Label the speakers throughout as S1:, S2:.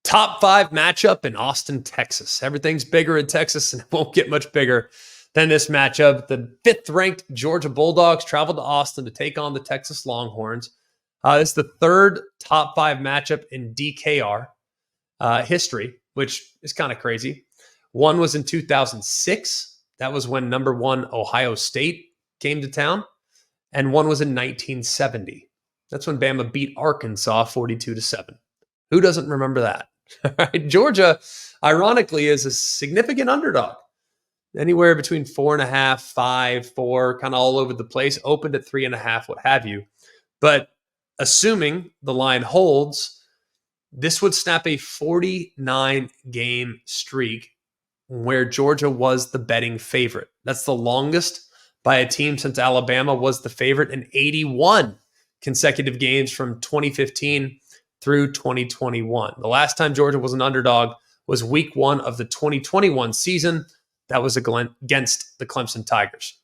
S1: Top 5 matchup in Austin, Texas. Everything's bigger in Texas, and it won't get much bigger than this matchup. The 5th-ranked Georgia Bulldogs traveled to Austin to take on the Texas Longhorns. This is the 3rd top 5 matchup in DKR history, which is kind of crazy. One was in 2006. That was when number 1 Ohio State came to town. And one was in 1970. That's when Bama beat Arkansas 42-7. Who doesn't remember that? Georgia, ironically, is a significant underdog. Anywhere between 4.5, 5, 4, kind of all over the place. Opened at 3.5, what have you. But assuming the line holds, this would snap a 49-game streak where Georgia was the betting favorite. That's the longest by a team since Alabama was the favorite in 81 consecutive games from 2015 through 2021. The last time Georgia was an underdog was week 1 of the 2021 season. That was against the Clemson Tigers.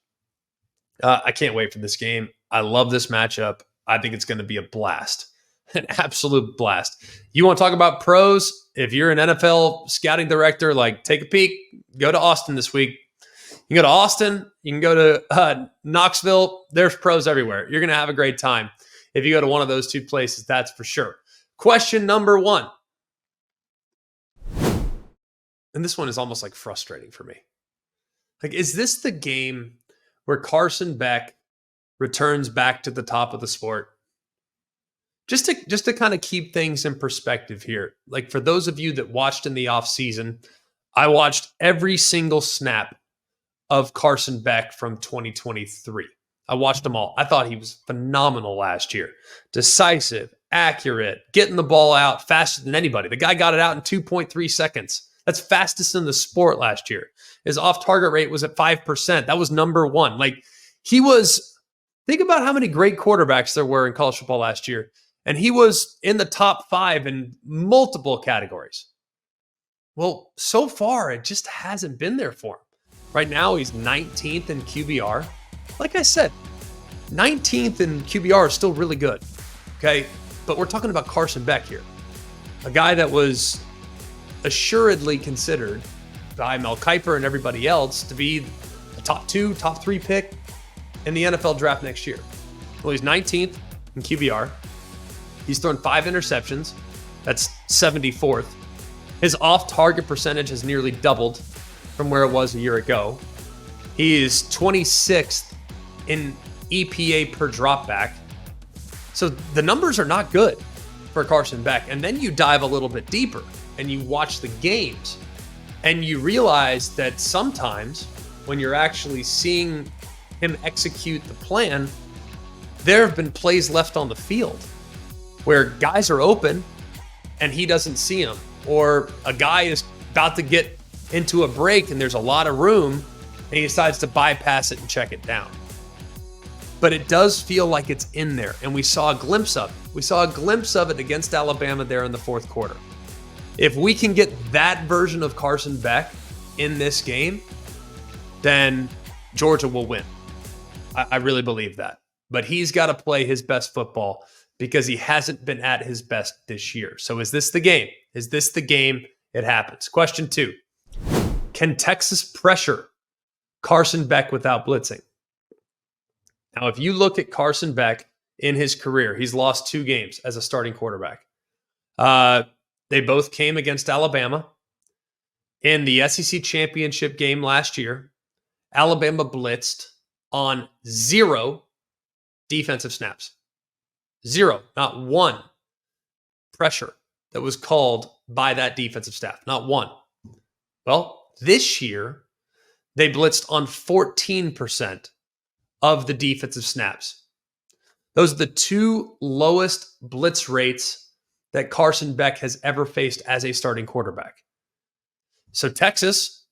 S1: I can't wait for this game. I love this matchup. I think it's going to be a blast, an absolute blast. You want to talk about pros? If you're an NFL scouting director, take a peek, go to Austin this week. You can go to Austin. You can go to Knoxville. There's pros everywhere. You're going to have a great time if you go to one of those two places, that's for sure. Question number 1. And this one is almost frustrating for me. Is this the game where Carson Beck returns back to the top of the sport? Just to kind of keep things in perspective here. For those of you that watched in the offseason, I watched every single snap of Carson Beck from 2023. I watched them all. I thought he was phenomenal last year. Decisive, accurate, getting the ball out faster than anybody. The guy got it out in 2.3 seconds. That's fastest in the sport last year. His off-target rate was at 5%. That was number 1. Think about how many great quarterbacks there were in college football last year. And he was in the top 5 in multiple categories. Well, so far, it just hasn't been there for him. Right now, he's 19th in QBR. Like I said, 19th in QBR is still really good. Okay? But we're talking about Carson Beck here. A guy that was assuredly considered by Mel Kiper and everybody else to be a top 2, top 3 pick in the NFL draft next year. Well, he's 19th in QBR. He's thrown 5 interceptions. That's 74th. His off-target percentage has nearly doubled from where it was a year ago. He is 26th in EPA per dropback. So the numbers are not good for Carson Beck. And then you dive a little bit deeper and you watch the games and you realize that sometimes when you're actually seeing him execute the plan, there have been plays left on the field where guys are open and he doesn't see them, or a guy is about to get into a break and there's a lot of room and he decides to bypass it and check it down. But it does feel like it's in there, and we saw a glimpse of it. We saw a glimpse of it against Alabama there in the 4th quarter. If we can get that version of Carson Beck in this game, then Georgia will win. I really believe that. But he's got to play his best football because he hasn't been at his best this year. So is this the game? Is this the game it happens? Question 2. Can Texas pressure Carson Beck without blitzing? Now, if you look at Carson Beck in his career, he's lost 2 games as a starting quarterback. They both came against Alabama. In the SEC championship game last year, Alabama blitzed on 0 defensive snaps. 0, not 1 pressure that was called by that defensive staff. Not 1. Well, this year, they blitzed on 14% of the defensive snaps. Those are the 2 lowest blitz rates that Carson Beck has ever faced as a starting quarterback. So Texas,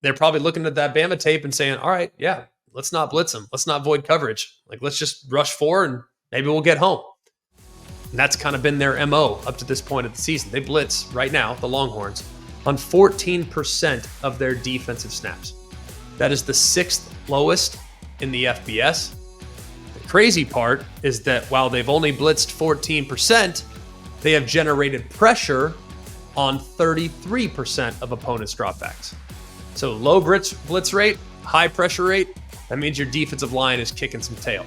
S1: they're probably looking at that Bama tape and saying, all right, yeah, let's not blitz them. Let's not void coverage. Let's just rush 4 and maybe we'll get home. And that's kind of been their MO up to this point of the season. They blitz right now, the Longhorns, on 14% of their defensive snaps. That is the 6th lowest in the FBS. The crazy part is that while they've only blitzed 14%, they have generated pressure on 33% of opponents' dropbacks. So low blitz rate, high pressure rate, that means your defensive line is kicking some tail.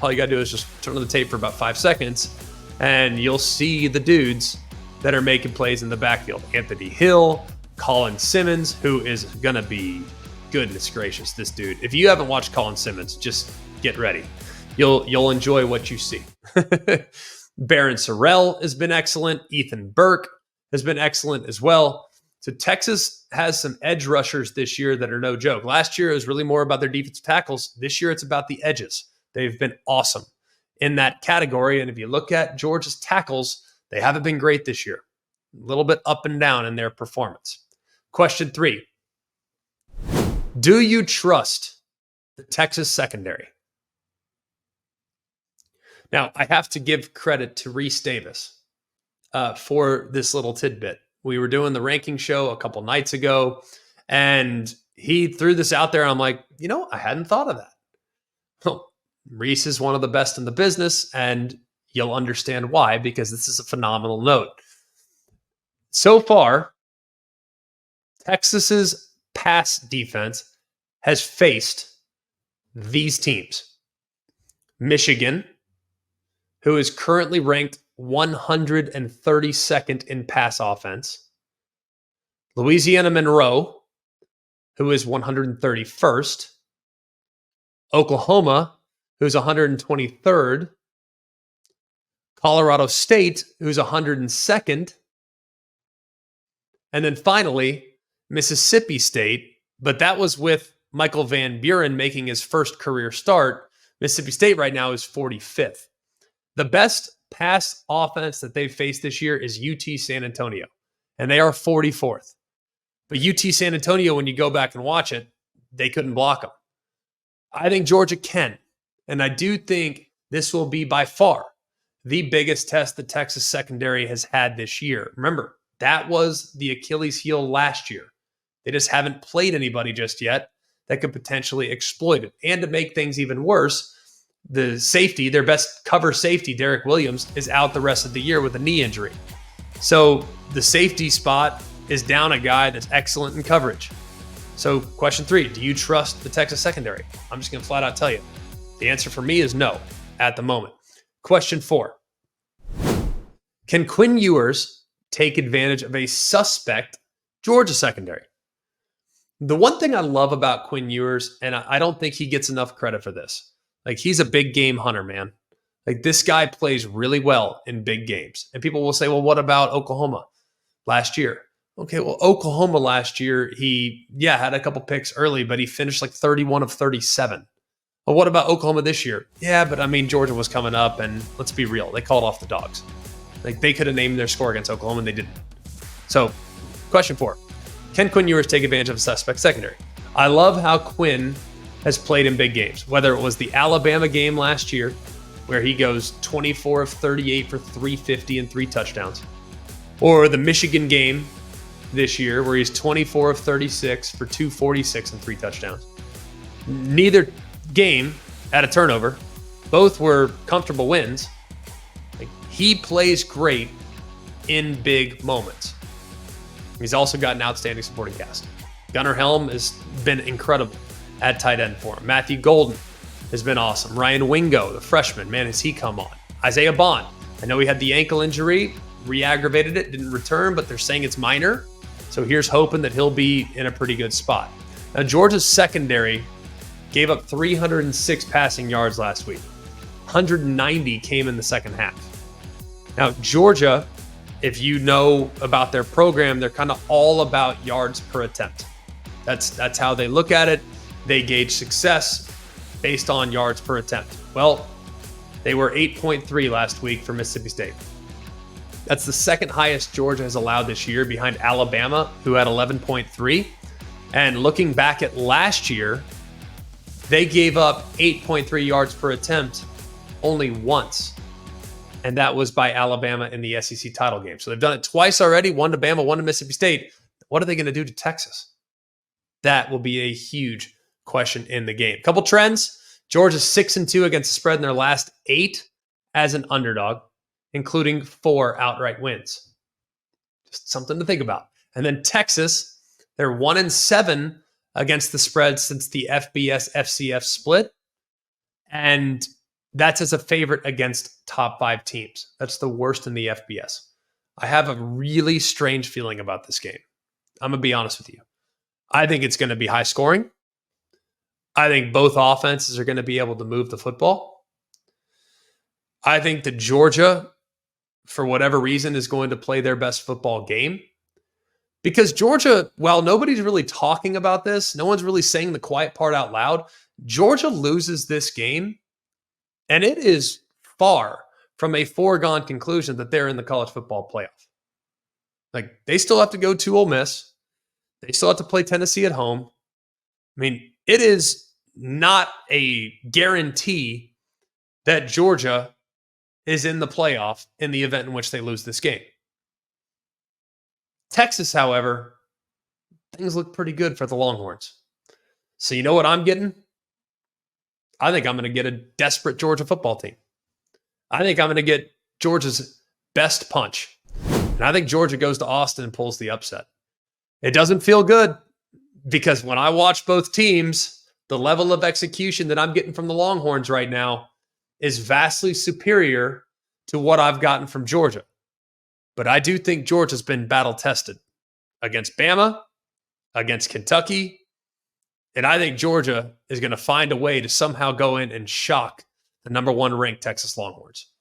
S1: All you got to do is just turn on the tape for about 5 seconds, and you'll see the dudes that are making plays in the backfield. Anthony Hill, Colin Simmons, who is going to be, goodness gracious, this dude. If you haven't watched Colin Simmons, just get ready. You'll enjoy what you see. Barron Sorrell has been excellent. Ethan Burke has been excellent as well. So Texas has some edge rushers this year that are no joke. Last year, it was really more about their defensive tackles. This year, it's about the edges. They've been awesome in that category. And if you look at Georgia's tackles, they haven't been great this year. A little bit up and down in their performance. Question 3. Do you trust the Texas secondary? Now, I have to give credit to Reese Davis for this little tidbit. We were doing the ranking show a couple nights ago, and he threw this out there. And I'm like, I hadn't thought of that. Well, Reese is one of the best in the business, and you'll understand why, because this is a phenomenal note. So far, Texas's pass defense has faced these teams. Michigan, who is currently ranked 132nd in pass offense. Louisiana Monroe, who is 131st. Oklahoma, who's 123rd. Colorado State, who's 102nd. And then finally, Mississippi State, but that was with Michael Van Buren making his first career start. Mississippi State right now is 45th. The best pass offense that they've faced this year is UT San Antonio, and they are 44th. But UT San Antonio, when you go back and watch it, they couldn't block them. I think Georgia can, and I do think this will be by far the biggest test the Texas secondary has had this year. Remember, that was the Achilles heel last year. They just haven't played anybody just yet that could potentially exploit it. And to make things even worse, the safety, their best cover safety, Derek Williams, is out the rest of the year with a knee injury. So the safety spot is down a guy that's excellent in coverage. So question 3, do you trust the Texas secondary? I'm just going to flat out tell you. The answer for me is no at the moment. Question 4, can Quinn Ewers take advantage of a suspect Georgia secondary? The one thing I love about Quinn Ewers, and I don't think he gets enough credit for this, like, he's a big game hunter, man. Like, this guy plays really well in big games. And people will say, well, what about Oklahoma last year? Okay, well, Oklahoma last year, he had a couple picks early, but he finished like 31 of 37. Well, what about Oklahoma this year? Yeah, but I mean, Georgia was coming up, and let's be real, they called off the Dogs. Like, they could have named their score against Oklahoma, and they didn't. So, question 4, can Quinn Ewers take advantage of a suspect secondary? I love how Quinn has played in big games, whether it was the Alabama game last year, where he goes 24 of 38 for 350 and 3 touchdowns, or the Michigan game this year, where he's 24 of 36 for 246 and 3 touchdowns. Neither game had a turnover. Both were comfortable wins. Like, he plays great in big moments. He's also got an outstanding supporting cast. Gunnar Helm has been incredible at tight end for him. Matthew Golden has been awesome. Ryan Wingo, the freshman, man, has he come on. Isaiah Bond, I know he had the ankle injury, re-aggravated it, didn't return, but they're saying it's minor. So here's hoping that he'll be in a pretty good spot. Now, Georgia's secondary gave up 306 passing yards last week. 190 came in the second half. Now, Georgia, if you know about their program, they're kind of all about yards per attempt. That's how they look at it. They gauge success based on yards per attempt. Well, they were 8.3 last week for Mississippi State. That's the second highest Georgia has allowed this year, behind Alabama, who had 11.3. And looking back at last year, they gave up 8.3 yards per attempt only once. And that was by Alabama in the SEC title game. So they've done it twice already, one to Bama, one to Mississippi State. What are they going to do to Texas? That will be a huge question in the game. Couple trends. Georgia's 6-2 against the spread in their last 8 as an underdog, including 4 outright wins. Just something to think about. And then Texas, they're 1-7 against the spread since the FBS FCF split. And that's as a favorite against top 5 teams. That's the worst in the FBS. I have a really strange feeling about this game. I'm going to be honest with you. I think it's going to be high scoring. I think both offenses are going to be able to move the football. I think that Georgia, for whatever reason, is going to play their best football game. Because Georgia, while nobody's really talking about this, no one's really saying the quiet part out loud, Georgia loses this game, and it is far from a foregone conclusion that they're in the college football playoff. Like, they still have to go to Ole Miss. They still have to play Tennessee at home. I mean, it is not a guarantee that Georgia is in the playoff in the event in which they lose this game. Texas, however, things look pretty good for the Longhorns. So you know what I'm getting? I think I'm going to get a desperate Georgia football team. I think I'm going to get Georgia's best punch. And I think Georgia goes to Austin and pulls the upset. It doesn't feel good because when I watch both teams, the level of execution that I'm getting from the Longhorns right now is vastly superior to what I've gotten from Georgia. But I do think Georgia's been battle-tested against Bama, against Kentucky, and I think Georgia is going to find a way to somehow go in and shock the number 1 ranked Texas Longhorns.